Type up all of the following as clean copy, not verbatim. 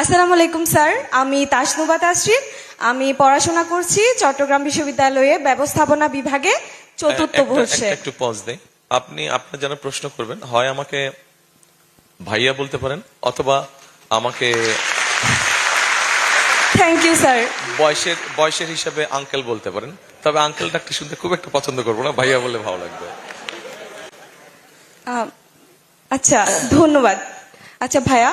আসসালামু আলাইকুম স্যার, আমি তাসনুবা তাসরিন। আমি পড়াশোনা করছি চট্টগ্রাম বিশ্ববিদ্যালয়ে ব্যবস্থাপনা বিভাগে চতুর্থ বর্ষে। একটু পজ দেই। আপনি আপনার যারা প্রশ্ন করবেন হয় আমাকে ভাইয়া বলতে পারেন অথবা আমাকে থ্যাংক ইউ স্যার। বয়সের হিসাবে আঙ্কেল বলতে পারেন, তবে আঙ্কেল ডাকতে শুনতে খুব একটা পছন্দ করবো না, ভাইয়া বলে ভালো লাগবে। আচ্ছা, ধন্যবাদ। আচ্ছা ভাইয়া,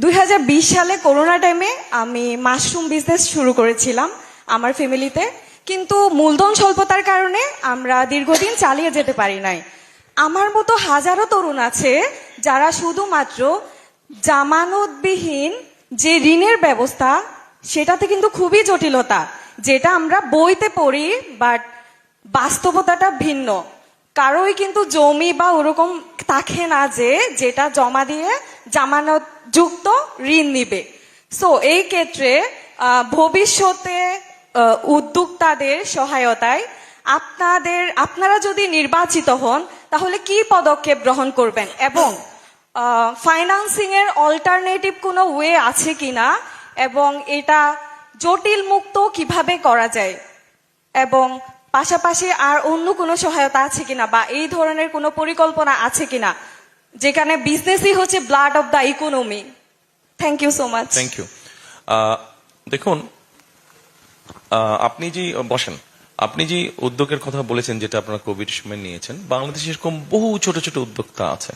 2020 সালে করোনা টাইমে আমি মাশরুম বিজনেস শুরু করেছিলাম আমার ফ্যামিলিতে, কিন্তু মূলধন স্বল্পতার কারণে আমরা দীর্ঘদিন চালিয়ে যেতে পারি নাই। আমার মতো হাজারো তরুণ আছে যারা শুধুমাত্র জামানতবিহীন যে ঋণের ব্যবস্থা, সেটাতে কিন্তু খুবই জটিলতা, যেটা আমরা বইতে পড়ি, বাট বাস্তবতাটা ভিন্ন। কারোই কিন্তু জমি বা ওরকম থাকে না যে যেটা জমা দিয়ে জামানত যুক্ত ঋণ নিবে। সো এই ক্ষেত্রে ভবিষ্যতে উদ্যোক্তাদের সহায়তায় আপনারা যদি নির্বাচিত হন তাহলে কি পদক্ষেপ গ্রহণ করবেন, এবং ফাইন্যান্সিং এর অল্টারনেটিভ কোনো ওয়ে আছে কিনা, এবং এটা জটিল মুক্ত কিভাবে করা যায়, এবং পাশাপাশি আর অন্য কোনো সহায়তা আছে কিনা, বা এই ধরনের কোনো পরিকল্পনা আছে কিনা যেখানে বিজনেসই হচ্ছে blood of the economy. Thank you so much. Thank you. দেখুন, আপনি যে উদ্যোগের কথা বলেছেন, যেটা আপনারা কোভিড সময় নিয়েছেন, বাংলাদেশে এরকম বহু ছোট ছোট উদ্যোক্তা আছে।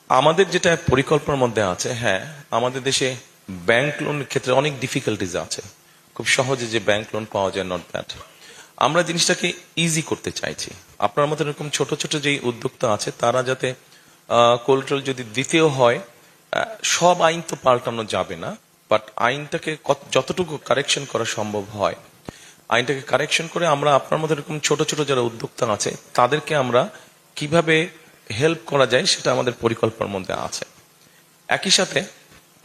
আমাদের যেটা পরিকল্পনার মধ্যে আছে, হ্যাঁ, আমাদের দেশে ব্যাংক লোনের ক্ষেত্রে অনেক ডিফিকাল্টিজ আছে, খুব সহজে যে ব্যাংক লোন পাওয়া যায় নট দ্যাট। আমরা জিনিসটাকে ইজি করতে চাইছি। আপনার মতো এরকম ছোট ছোট যেই উদ্যোক্তা আছে তারা যাতে কোলাটেরাল যদি দ্বিতীয় হয়, সব আইন তো পাল্টানো যাবে না, বাট আইনটাকে যতটুকু কারেকশন করা সম্ভব হয় আইনটাকে কারেকশন করে আমরা আপনার মতো এরকম ছোট ছোট যারা উদ্যোক্তা আছে তাদেরকে আমরা কিভাবে হেল্প করা যায় সেটা আমাদের পরিকল্পনার মধ্যে আছে। একই সাথে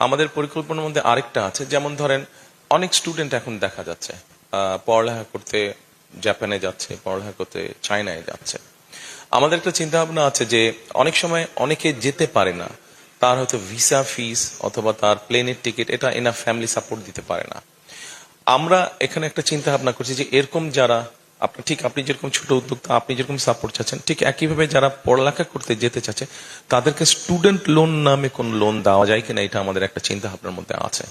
আমাদের পরিকল্পনার মধ্যে আরেকটা আছে, যেমন ধরেন অনেক স্টুডেন্ট এখন দেখা যাচ্ছে পড়ালেখা করতে জাপানে যাচ্ছে, পড়ালেখা করতে চায়নায় যাচ্ছে। আমাদের একটা চিন্তা ভাবনা আছে যে অনেক সময় অনেকে যেতে পারে না, তার হয়তো ভিসা ফিস অথবা তার প্লেনের টিকিট এটা এনাফ ফ্যামিলি সাপোর্ট দিতে পারে না। আমরা এখানে একটা চিন্তা ভাবনা করছি যে এরকম যারা আপনি যেরকম ছোট উদ্যোক্তা, আপনি যেরকম সাপোর্ট চাচ্ছেন, ঠিক একইভাবে যারা পড়ালেখা করতে যেতে চাচ্ছে তাদেরকে স্টুডেন্ট লোন নামে কোন লোন দেওয়া যায় কিনা, এটা আমাদের একটা চিন্তা ভাবনার মধ্যে আছে।